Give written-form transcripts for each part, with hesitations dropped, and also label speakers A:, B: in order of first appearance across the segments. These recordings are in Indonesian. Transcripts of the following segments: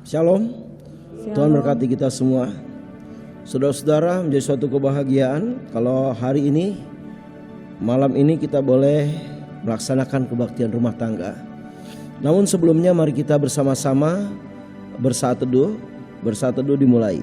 A: Shalom. Tuhan berkati kita semua. Saudara-saudara, menjadi suatu kebahagiaan kalau hari ini, malam ini kita boleh melaksanakan kebaktian rumah tangga. Namun sebelumnya mari kita bersama-sama bersaat teduh. Bersaat teduh dimulai.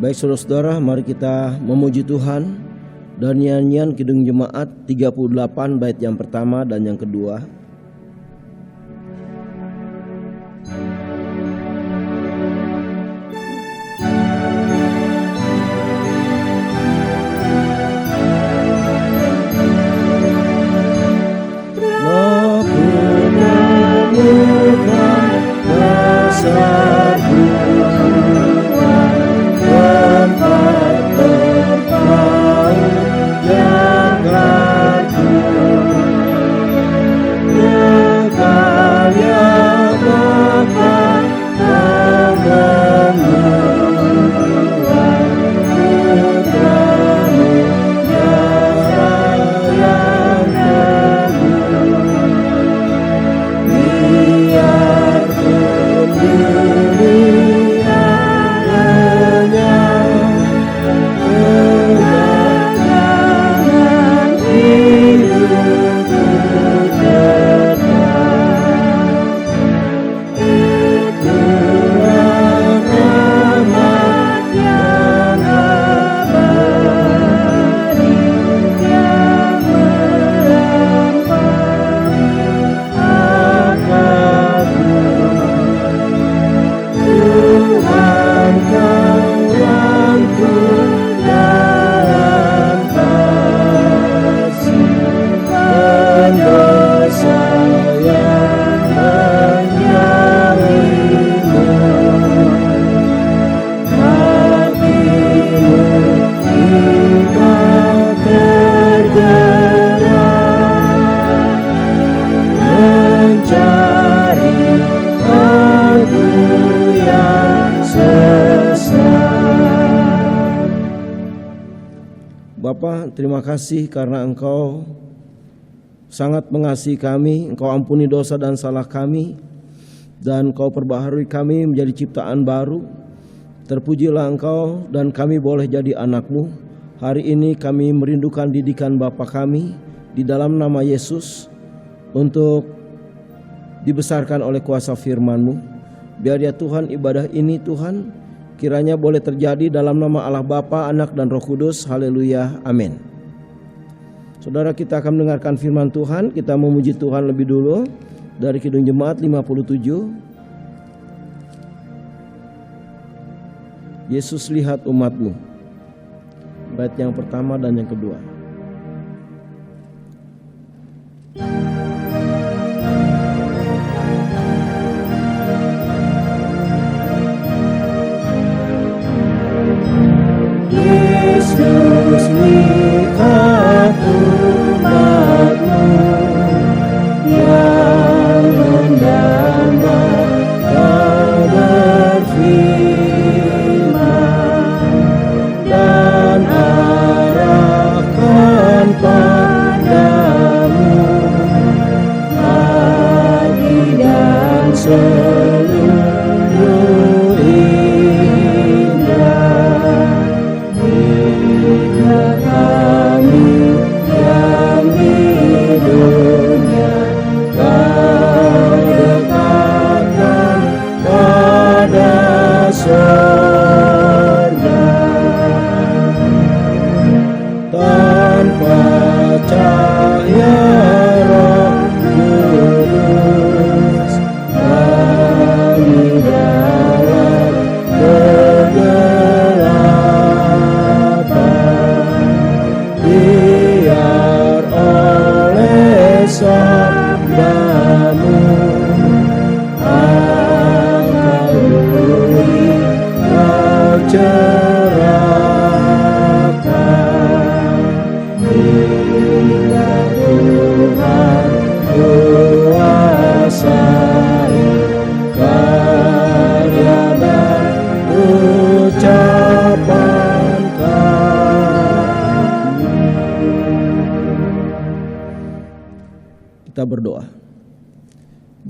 A: Baik saudara-saudara, mari kita memuji Tuhan dan nyanyian Kidung Jemaat 38 bait yang pertama dan yang kedua. Bapa, terima kasih karena Engkau sangat mengasihi kami. Engkau ampuni dosa dan salah kami, dan Engkau perbaharui kami menjadi ciptaan baru. Terpujilah Engkau dan kami boleh jadi anak-Mu. Hari ini kami merindukan didikan Bapa kami di dalam nama Yesus untuk dibesarkan oleh kuasa firman-Mu. Biar ya Tuhan, ibadah ini Tuhan kiranya boleh terjadi dalam nama Allah Bapa, Anak dan Roh Kudus. Haleluya, amin. Saudara, kita akan mendengarkan firman Tuhan. Kita memuji Tuhan lebih dulu dari Kidung Jemaat 57. Yesus lihat umat-Mu, bait yang pertama dan yang kedua.
B: Yesus lihat umat-Mu yang mendamai berfirman dan arahkan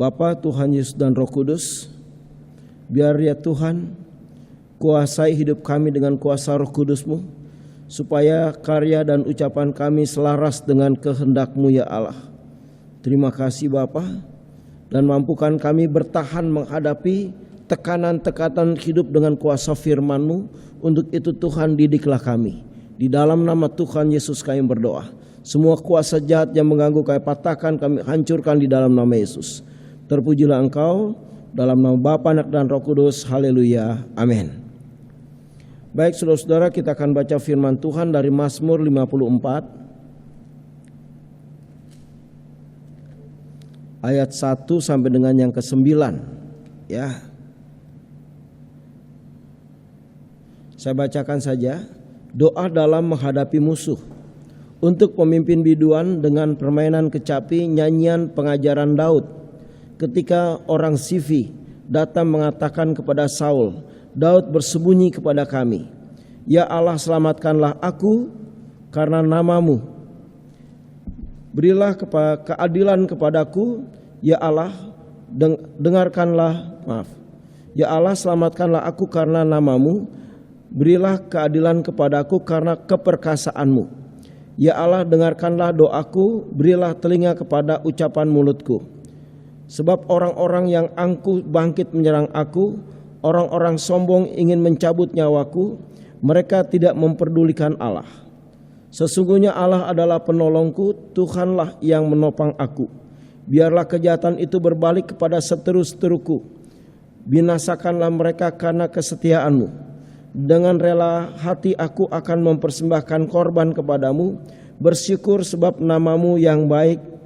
A: Bapa, Tuhan Yesus dan Roh Kudus, biar ya Tuhan kuasai hidup kami dengan kuasa Roh Kudus-Mu, supaya karya dan ucapan kami selaras dengan kehendak-Mu ya Allah. Terima kasih Bapa, dan mampukan kami bertahan menghadapi tekanan-tekanan hidup dengan kuasa firman-Mu. Untuk itu Tuhan, didiklah kami. Di dalam nama Tuhan Yesus kami berdoa. Semua kuasa jahat yang mengganggu kami patahkan, kami hancurkan di dalam nama Yesus. Terpujilah Engkau, dalam nama Bapa, Anak dan Roh Kudus. Haleluya. Amin. Baik saudara-saudara, kita akan baca firman Tuhan dari Mazmur 54 ayat 1 sampai dengan yang ke-9 ya. Saya bacakan saja. Doa dalam menghadapi musuh. Untuk pemimpin biduan dengan permainan kecapi, nyanyian pengajaran Daud. Ketika orang Sifi datang mengatakan kepada Saul, Daud bersembunyi kepada kami. Ya Allah, selamatkanlah aku karena nama-Mu. Berilah keadilan kepadaku, ya Allah, Ya Allah, selamatkanlah aku karena nama-Mu. Berilah keadilan kepadaku karena keperkasaanmu. Ya Allah, dengarkanlah doaku, berilah telinga kepada ucapan mulutku. Sebab orang-orang yang angkuh bangkit menyerang aku, orang-orang sombong ingin mencabut nyawaku, mereka tidak memperdulikan Allah. Sesungguhnya Allah adalah penolongku, Tuhanlah yang menopang aku. Biarlah kejahatan itu berbalik kepada seteru-seteruku. Binasakanlah mereka karena kesetiaan-Mu. Dengan rela hati aku akan mempersembahkan korban kepadamu. Bersyukur sebab nama-Mu yang baik.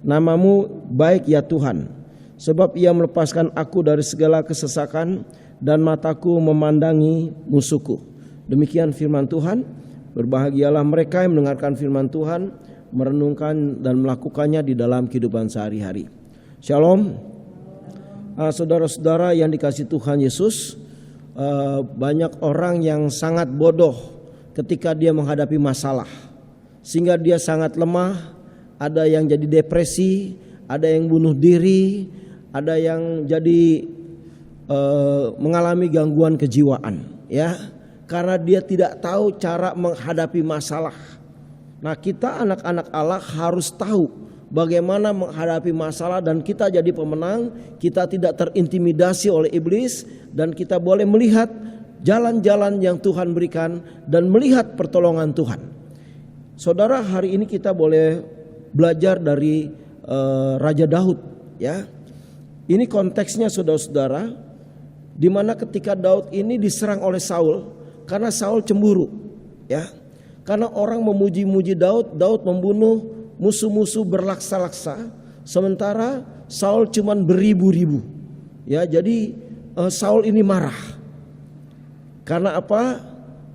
A: Nama-Mu baik ya Tuhan. Sebab Ia melepaskan aku dari segala kesesakan dan mataku memandangi musuhku. Demikian firman Tuhan. Berbahagialah mereka yang mendengarkan firman Tuhan, merenungkan dan melakukannya di dalam kehidupan sehari-hari. Shalom. Saudara-saudara yang dikasihi Tuhan Yesus, banyak orang yang sangat bodoh ketika dia menghadapi masalah, sehingga dia sangat lemah. Ada yang jadi depresi, ada yang bunuh diri, ada yang jadi mengalami gangguan kejiwaan, ya, karena dia tidak tahu cara menghadapi masalah. Nah, kita anak-anak Allah harus tahu bagaimana menghadapi masalah, dan kita jadi pemenang. Kita tidak terintimidasi oleh iblis, dan kita boleh melihat jalan-jalan yang Tuhan berikan dan melihat pertolongan Tuhan. Saudara, hari ini kita boleh belajar dari Raja Daud, ya. Ini konteksnya saudara-saudara, di mana ketika Daud ini diserang oleh Saul karena Saul cemburu, ya. Karena orang memuji-muji Daud, Daud membunuh musuh-musuh berlaksa-laksa, sementara Saul cuman beribu-ribu. Ya, jadi Saul ini marah. Karena apa?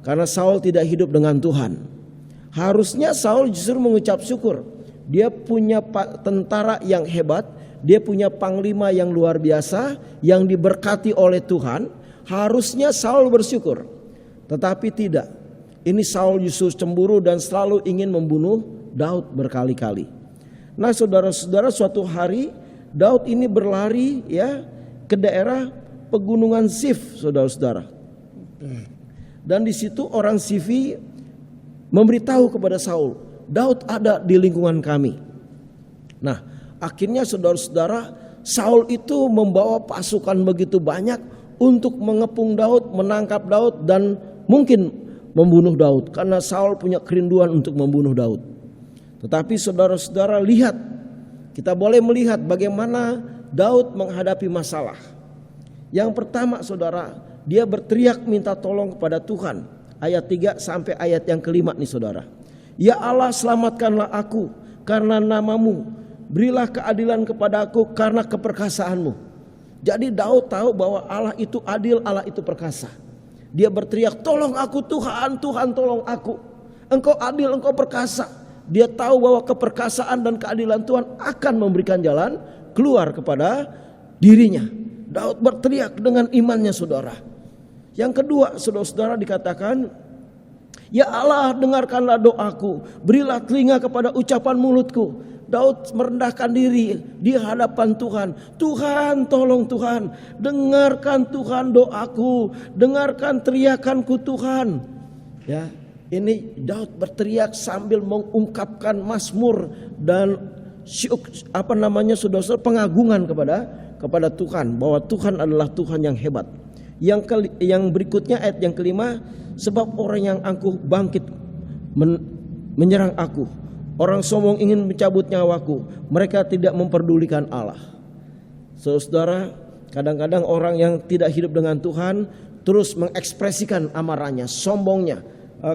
A: Karena Saul tidak hidup dengan Tuhan. Harusnya Saul justru mengucap syukur. Dia punya tentara yang hebat, dia punya panglima yang luar biasa, yang diberkati oleh Tuhan. Harusnya Saul bersyukur. Tetapi tidak. Ini Saul justru cemburu dan selalu ingin membunuh Daud berkali-kali. Nah, saudara-saudara, suatu hari Daud ini berlari, ya, ke daerah pegunungan Sif, saudara-saudara. Dan di situ orang Sifi memberitahu kepada Saul, Daud ada di lingkungan kami. Nah, akhirnya saudara-saudara, Saul itu membawa pasukan begitu banyak untuk mengepung Daud, menangkap Daud, dan mungkin membunuh Daud, karena Saul punya kerinduan untuk membunuh Daud. Tetapi saudara-saudara, lihat, kita boleh melihat bagaimana Daud menghadapi masalah. Yang pertama, saudara, dia berteriak minta tolong kepada Tuhan. Ayat 3 sampai ayat yang kelima nih saudara. Ya Allah, selamatkanlah aku karena nama-Mu. Berilah keadilan kepada aku karena keperkasaanmu. Jadi Daud tahu bahwa Allah itu adil, Allah itu perkasa. Dia berteriak, tolong aku Tuhan, Tuhan tolong aku. Engkau adil, Engkau perkasa. Dia tahu bahwa keperkasaan dan keadilan Tuhan akan memberikan jalan keluar kepada dirinya. Daud berteriak dengan imannya, saudara. Yang kedua, saudara-saudara, dikatakan, ya Allah, dengarkanlah doaku, berilah telinga kepada ucapan mulutku. Daud merendahkan diri di hadapan Tuhan. Tuhan, tolong Tuhan, dengarkan Tuhan doaku, dengarkan teriakanku Tuhan. Ya, ini Daud berteriak sambil mengungkapkan mazmur dan saudara, pengagungan kepada Tuhan, bahwa Tuhan adalah Tuhan yang hebat. Yang berikutnya ayat yang kelima, sebab orang yang angkuh bangkit menyerang aku. Orang sombong ingin mencabut nyawaku. Mereka tidak memperdulikan Allah. Saudara, kadang-kadang orang yang tidak hidup dengan Tuhan terus mengekspresikan amarahnya, sombongnya,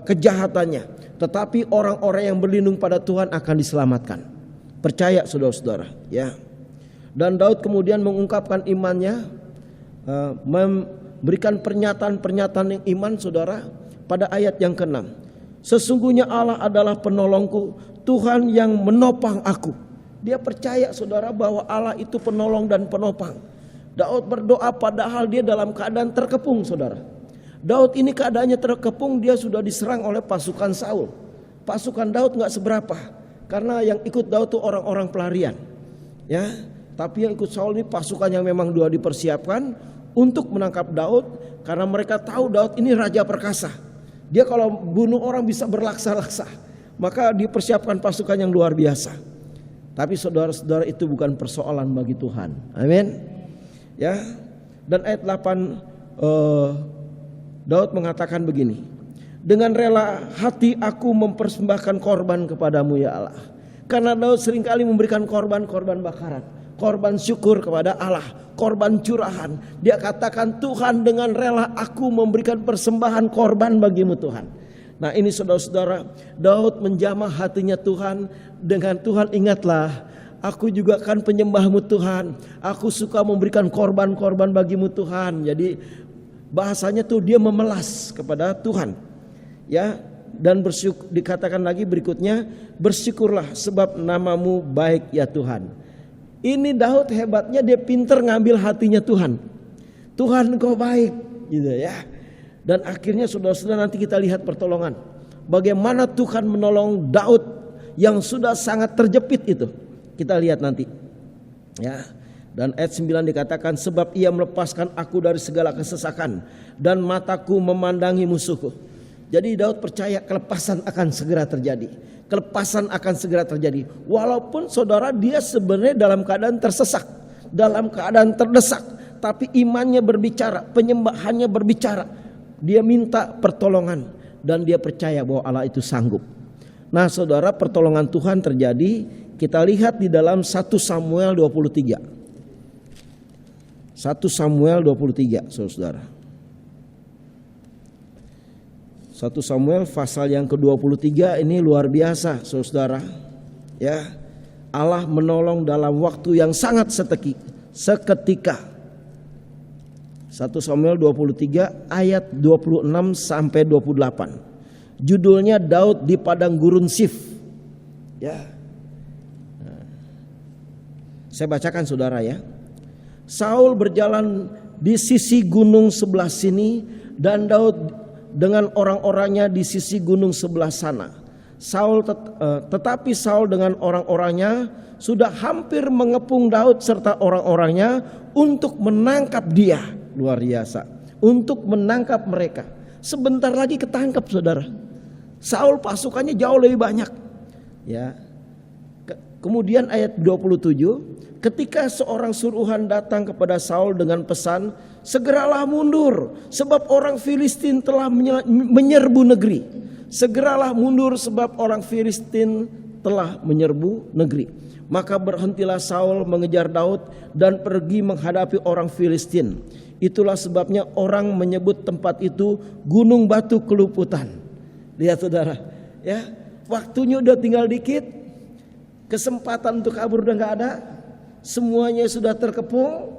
A: kejahatannya. Tetapi orang-orang yang berlindung pada Tuhan akan diselamatkan. Percaya saudara-saudara, ya. Dan Daud kemudian mengungkapkan imannya, memberikan pernyataan-pernyataan yang iman, saudara, pada ayat yang ke-6. Sesungguhnya Allah adalah penolongku, Tuhan yang menopang aku. Dia percaya saudara bahwa Allah itu penolong dan penopang. Daud berdoa padahal dia dalam keadaan terkepung, saudara. Daud ini keadaannya terkepung, dia sudah diserang oleh pasukan Saul. Pasukan Daud gak seberapa, karena yang ikut Daud itu orang-orang pelarian, ya. Tapi yang ikut Saul ini pasukan yang memang sudah dipersiapkan untuk menangkap Daud, karena mereka tahu Daud ini raja perkasa. Dia kalau bunuh orang bisa berlaksa-laksa, maka dipersiapkan pasukan yang luar biasa. Tapi saudara-saudara, itu bukan persoalan bagi Tuhan. Amin. Ya. Dan ayat 8 Daud mengatakan begini. Dengan rela hati aku mempersembahkan korban kepadamu ya Allah. Karena Daud seringkali memberikan korban-korban bakaran, korban syukur kepada Allah, korban curahan. Dia katakan, Tuhan, dengan rela aku memberikan persembahan korban bagimu Tuhan. Nah ini saudara-saudara, Daud menjamah hatinya Tuhan dengan, Tuhan ingatlah, aku juga kan penyembahmu Tuhan. Aku suka memberikan korban-korban bagimu Tuhan. Jadi bahasanya tuh dia memelas kepada Tuhan. Ya, dan bersyukur, dikatakan lagi berikutnya, bersyukurlah sebab namamu baik ya Tuhan. Ini Daud hebatnya, dia pinter ngambil hatinya Tuhan. Tuhan engkau baik, gitu ya. Dan akhirnya saudara-saudara, nanti kita lihat pertolongan. Bagaimana Tuhan menolong Daud yang sudah sangat terjepit itu. Kita lihat nanti. Ya. Dan ayat 9 dikatakan, sebab ia melepaskan aku dari segala kesesakan dan mataku memandangi musuhku. Jadi Daud percaya kelepasan akan segera terjadi. Kelepasan akan segera terjadi. Walaupun saudara, dia sebenarnya dalam keadaan tersesak, dalam keadaan terdesak, tapi imannya berbicara, penyembahannya berbicara. Dia minta pertolongan dan dia percaya bahwa Allah itu sanggup. Nah saudara, pertolongan Tuhan terjadi. Kita lihat di dalam 1 Samuel 23. 1 Samuel 23, saudara. 1 Samuel pasal yang ke-23 ini luar biasa, saudara. Ya, Allah menolong dalam waktu yang sangat seketika. 1 Samuel 23 ayat 26 sampai 28. Judulnya Daud di padang gurun Sif. Ya. Saya bacakan saudara ya. Saul berjalan di sisi gunung sebelah sini dan Daud dengan orang-orangnya di sisi gunung sebelah sana. Tetapi Saul dengan orang-orangnya sudah hampir mengepung Daud serta orang-orangnya untuk menangkap dia. Luar biasa. Untuk menangkap mereka. Sebentar lagi ketangkap saudara. Saul pasukannya jauh lebih banyak. Ya. Kemudian ayat 27, ketika seorang suruhan datang kepada Saul dengan pesan, segeralah mundur sebab orang Filistin telah menyerbu negeri. Segeralah mundur sebab orang Filistin telah menyerbu negeri. Maka berhentilah Saul mengejar Daud dan pergi menghadapi orang Filistin. Itulah sebabnya orang menyebut tempat itu Gunung Batu Keluputan. Lihat saudara, ya, waktunya udah tinggal dikit. Kesempatan untuk kabur udah gak ada. Semuanya sudah terkepung,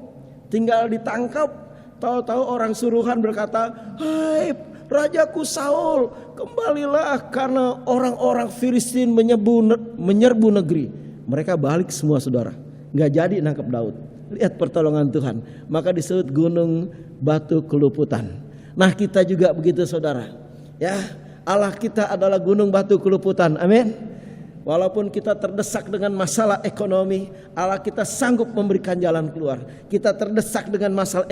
A: tinggal ditangkap. Tahu-tahu orang suruhan berkata, hai rajaku Saul, kembalilah karena orang-orang Filistin menyerbu negeri. Mereka balik semua saudara, gak jadi nangkap Daud. Lihat pertolongan Tuhan. Maka disebut Gunung Batu Keluputan. Nah kita juga begitu saudara. Ya, Allah kita adalah Gunung Batu Keluputan. Amin. Walaupun kita terdesak dengan masalah ekonomi, Allah kita sanggup memberikan jalan keluar. Kita terdesak dengan masalah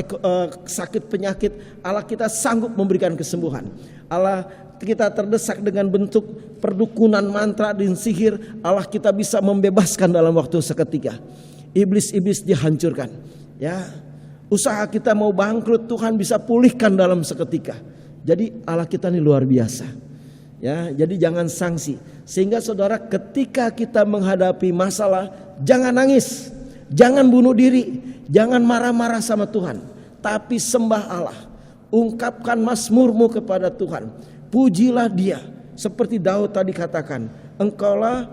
A: sakit penyakit, Allah kita sanggup memberikan kesembuhan. Allah kita terdesak dengan bentuk perdukunan, mantra dan sihir, Allah kita bisa membebaskan dalam waktu seketika. Iblis-iblis dihancurkan. Ya, usaha kita mau bangkrut, Tuhan bisa pulihkan dalam seketika. Jadi Allah kita ini luar biasa. Ya, jadi jangan sanksi. Sehingga saudara, ketika kita menghadapi masalah, jangan nangis, jangan bunuh diri, jangan marah-marah sama Tuhan, tapi sembah Allah. Ungkapkan mazmurmu kepada Tuhan. Pujilah Dia. Seperti Daud tadi katakan, engkaulah,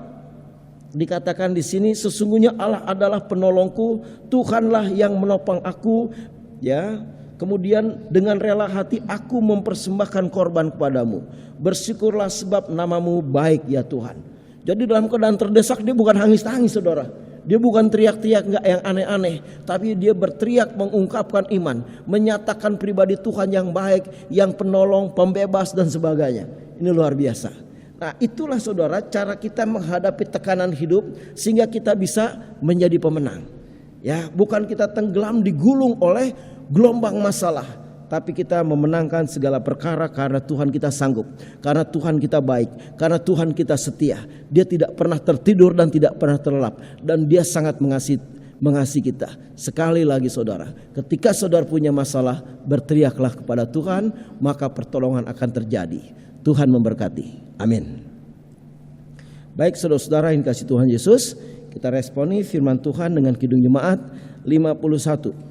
A: dikatakan di sini, sesungguhnya Allah adalah penolongku, Tuhanlah yang menopang aku. Ya, kemudian dengan rela hati aku mempersembahkan korban kepadamu. Bersyukurlah sebab namamu baik ya Tuhan. Jadi dalam keadaan terdesak dia bukan hangis-hangis saudara. Dia bukan teriak-teriak enggak yang aneh-aneh, tapi dia berteriak mengungkapkan iman, menyatakan pribadi Tuhan yang baik, yang penolong, pembebas dan sebagainya. Ini luar biasa. Nah, itulah saudara cara kita menghadapi tekanan hidup sehingga kita bisa menjadi pemenang. Ya, bukan kita tenggelam digulung oleh gelombang masalah, tapi kita memenangkan segala perkara karena Tuhan kita sanggup, karena Tuhan kita baik, karena Tuhan kita setia. Dia tidak pernah tertidur dan tidak pernah terlelap, dan Dia sangat mengasihi kita. Sekali lagi saudara, ketika saudara punya masalah, berteriaklah kepada Tuhan, maka pertolongan akan terjadi. Tuhan memberkati. Amin. Baik saudara-saudara yang kasih Tuhan Yesus, kita responi firman Tuhan dengan Kidung Jemaat 51.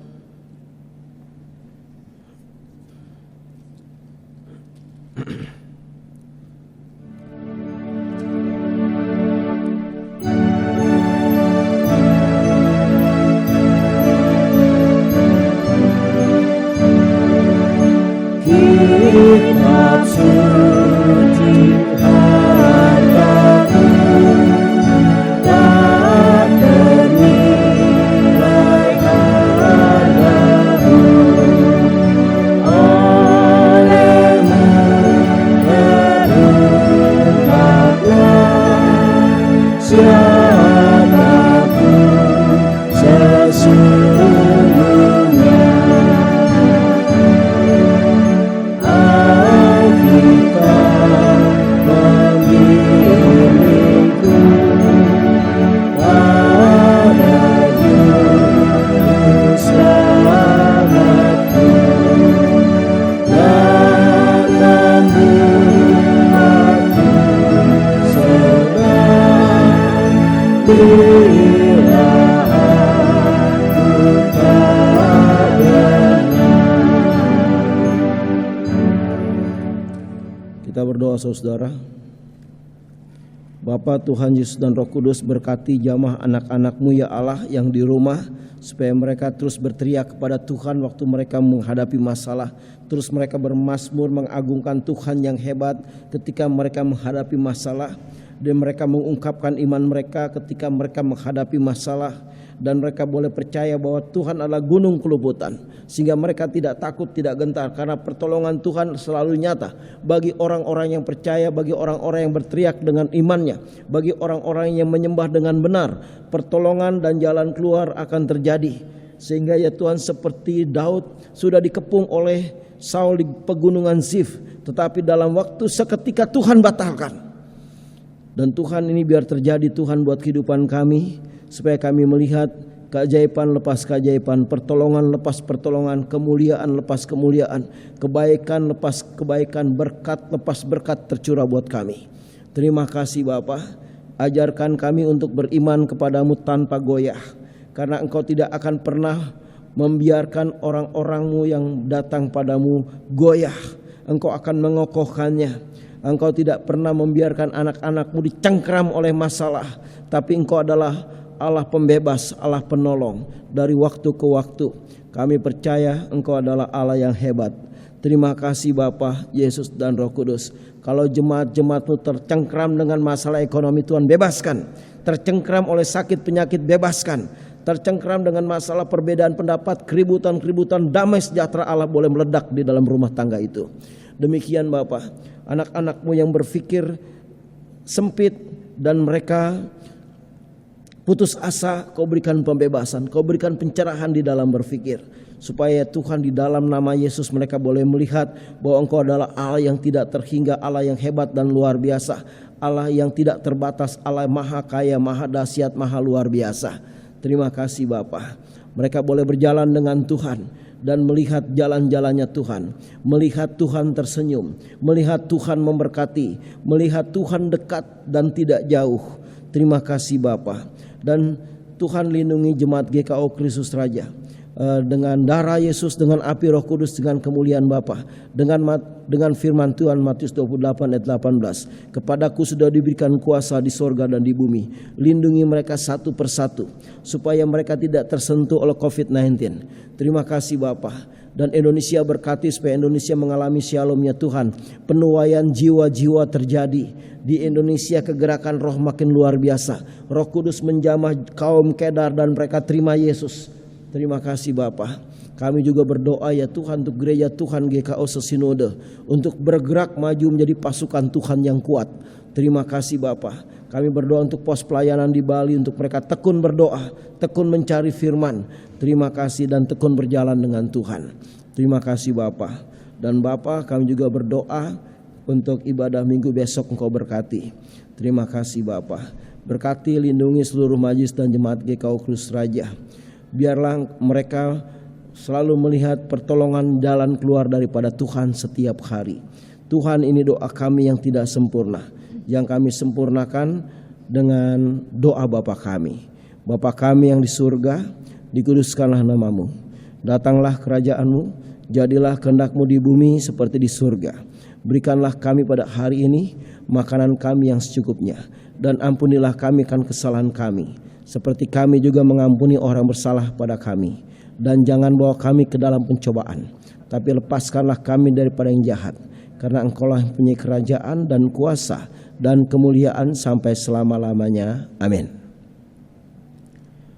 B: Kitab suci hartaku tak ternilai hargamu, olehmu terungkaplah siapaku sesungguhnya.
A: Kita berdoa saudara. Bapa, Tuhan Yesus dan Roh Kudus, berkati jamaah anak-anak-Mu ya Allah yang di rumah, supaya mereka terus berteriak kepada Tuhan waktu mereka menghadapi masalah. Terus mereka bermazmur mengagungkan Tuhan yang hebat ketika mereka menghadapi masalah. Dan mereka mengungkapkan iman mereka ketika mereka menghadapi masalah. Dan mereka boleh percaya bahwa Tuhan adalah gunung keluputan, sehingga mereka tidak takut, tidak gentar, karena pertolongan Tuhan selalu nyata bagi orang-orang yang percaya, bagi orang-orang yang berteriak dengan imannya, bagi orang-orang yang menyembah dengan benar. Pertolongan dan jalan keluar akan terjadi. Sehingga ya Tuhan, seperti Daud sudah dikepung oleh Saul di pegunungan Zif, tetapi dalam waktu seketika Tuhan batalkan. Dan Tuhan, ini biar terjadi Tuhan buat kehidupan kami, supaya kami melihat keajaiban lepas keajaiban, pertolongan lepas pertolongan, kemuliaan lepas kemuliaan, kebaikan lepas kebaikan, berkat lepas berkat tercurah buat kami. Terima kasih Bapa, ajarkan kami untuk beriman kepadamu tanpa goyah, karena Engkau tidak akan pernah membiarkan orang-orang-Mu yang datang padamu goyah. Engkau akan mengokohkannya. Engkau tidak pernah membiarkan anak-anak-Mu dicengkram oleh masalah, tapi Engkau adalah Allah pembebas, Allah penolong dari waktu ke waktu. Kami percaya Engkau adalah Allah yang hebat. Terima kasih Bapa, Yesus dan Roh Kudus. Kalau jemaat-jemaat-Mu tercengkram dengan masalah ekonomi, Tuhan bebaskan. Tercengkram oleh sakit penyakit, bebaskan. Tercengkram dengan masalah perbedaan pendapat, keributan-keributan, damai sejahtera Allah boleh meledak di dalam rumah tangga itu. Demikian Bapa, anak-anak-Mu yang berpikir sempit, dan mereka putus asa, Kau berikan pembebasan, Kau berikan pencerahan di dalam berpikir, supaya Tuhan di dalam nama Yesus mereka boleh melihat bahwa Engkau adalah Allah yang tidak terhingga, Allah yang hebat dan luar biasa, Allah yang tidak terbatas, Allah maha kaya, maha dahsyat, maha luar biasa. Terima kasih Bapa. Mereka boleh berjalan dengan Tuhan dan melihat jalan-jalannya Tuhan, melihat Tuhan tersenyum, melihat Tuhan memberkati, melihat Tuhan dekat dan tidak jauh. Terima kasih Bapa. Dan Tuhan lindungi jemaat GKO Kristus Raja dengan darah Yesus, dengan api Roh Kudus, dengan kemuliaan Bapa, dengan firman Tuhan Matius 28 ayat 18. Kepadaku sudah diberikan kuasa di sorga dan di bumi. Lindungi mereka satu persatu supaya mereka tidak tersentuh oleh COVID-19. Terima kasih Bapa. Dan Indonesia berkati supaya Indonesia mengalami shalom-Nya Tuhan. Penuaian jiwa-jiwa terjadi di Indonesia, kegerakan roh makin luar biasa. Roh Kudus menjamah kaum Kedar dan mereka terima Yesus. Terima kasih Bapa. Kami juga berdoa ya Tuhan untuk gereja Tuhan GKO Sesinode untuk bergerak maju menjadi pasukan Tuhan yang kuat. Terima kasih Bapa. Kami berdoa untuk pos pelayanan di Bali, untuk mereka tekun berdoa, tekun mencari firman. Terima kasih dan tekun berjalan dengan Tuhan. Terima kasih Bapa. Dan Bapa, kami juga berdoa untuk ibadah minggu besok Engkau berkati. Terima kasih Bapa. Berkati, lindungi seluruh majelis dan jemaat GKO Kristus Raja. Biarlah mereka selalu melihat pertolongan jalan keluar daripada Tuhan setiap hari. Tuhan, ini doa kami yang tidak sempurna, yang kami sempurnakan dengan doa Bapa kami. Bapa kami yang di surga, dikuduskanlah namamu. Datanglah kerajaan-Mu, jadilah kehendak-Mu di bumi seperti di surga. Berikanlah kami pada hari ini makanan kami yang secukupnya, dan ampunilah kami akan kesalahan kami, seperti kami juga mengampuni orang bersalah pada kami. Dan jangan bawa kami ke dalam pencobaan, tapi lepaskanlah kami daripada yang jahat. Karena Engkaulah yang punya kerajaan dan kuasa dan kemuliaan sampai selama-lamanya. Amin.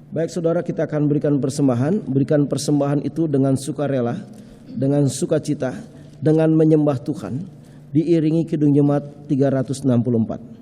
A: Baik saudara, kita akan berikan persembahan. Berikan persembahan itu dengan sukarela, dengan sukacita, dengan menyembah Tuhan. Diiringi Kidung Jemaat 364.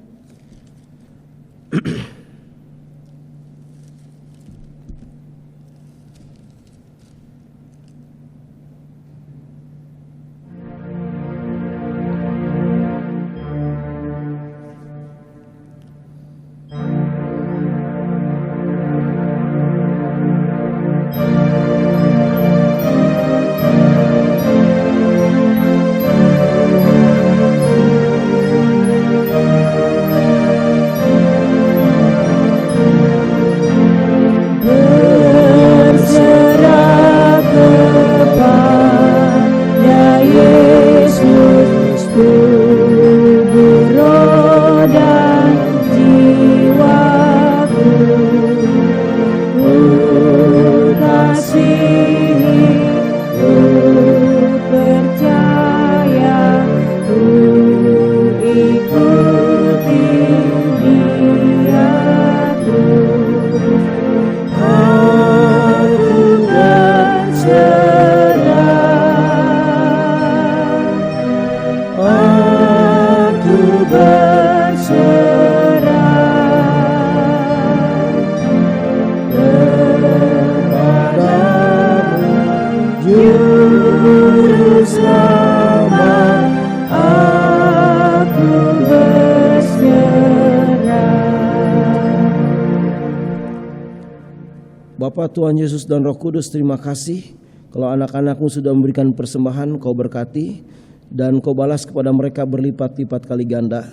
A: Bapa, Tuhan Yesus dan Roh Kudus, terima kasih kalau anak-anak-Mu sudah memberikan persembahan. Kau berkati dan Kau balas kepada mereka berlipat-lipat kali ganda.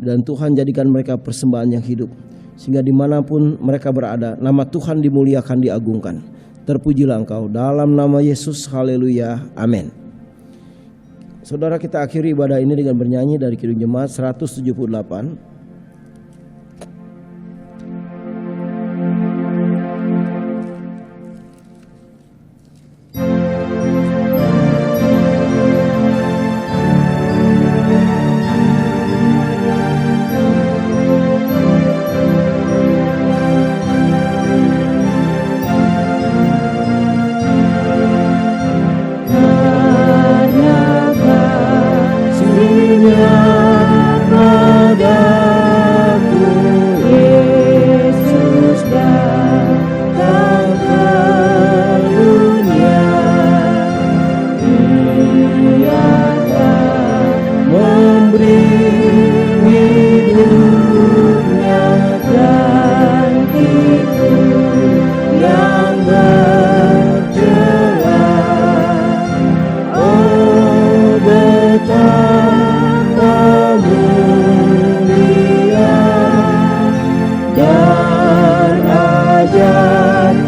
A: Dan Tuhan jadikan mereka persembahan yang hidup, sehingga dimanapun mereka berada, nama Tuhan dimuliakan, diagungkan. Terpujilah Engkau dalam nama Yesus. Haleluya, amin. Saudara, kita akhiri ibadah ini dengan bernyanyi dari Kidung Jemaat 178.
B: Pada kemuliaan dan ajaib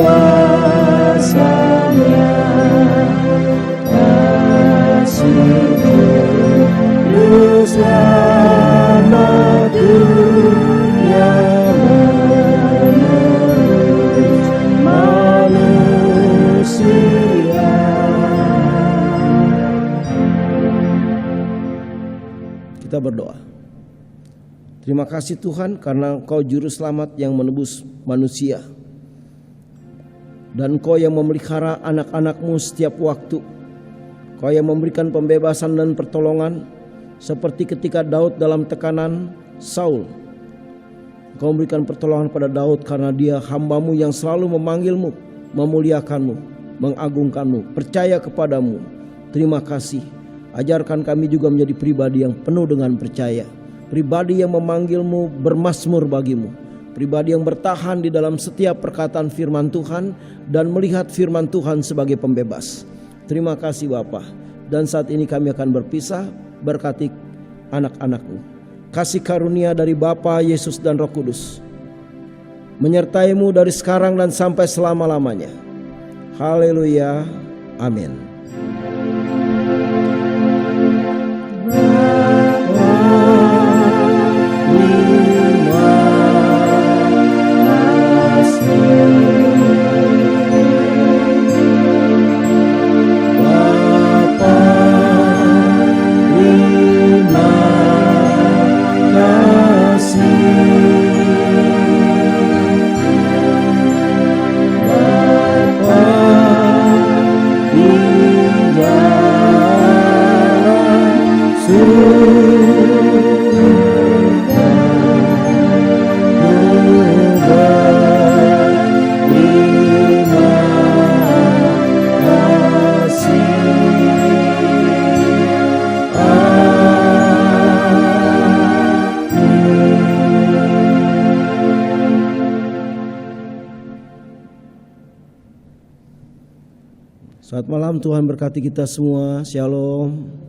B: kuasa-Nya. Kasih Juru Selamatku yang menebus manusia.
A: Kita berdoa. Terima kasih Tuhan karena Engkau Juru Selamat yang menebus manusia. Dan Engkau yang memelihara anak-anak-Mu setiap waktu. Engkau yang memberikan pembebasan dan pertolongan. Seperti ketika Daud dalam tekanan Saul. Engkau memberikan pertolongan pada Daud karena dia hamba-Mu yang selalu memanggil-Mu, memuliakan-Mu, mengagungkan-Mu, percaya kepada-Mu. Terima kasih. Ajarkan kami juga menjadi pribadi yang penuh dengan percaya. Pribadi yang memanggil-Mu, bermazmur bagi-Mu. Pribadi yang bertahan di dalam setiap perkataan firman Tuhan dan melihat firman Tuhan sebagai pembebas. Terima kasih Bapa. Dan saat ini kami akan berpisah, berkati anak-anak-Mu. Kasih karunia dari Bapa, Yesus dan Roh Kudus menyertai-Mu dari sekarang dan sampai selama-lamanya. Haleluya. Amin. Selamat malam, Tuhan berkati kita semua. Shalom.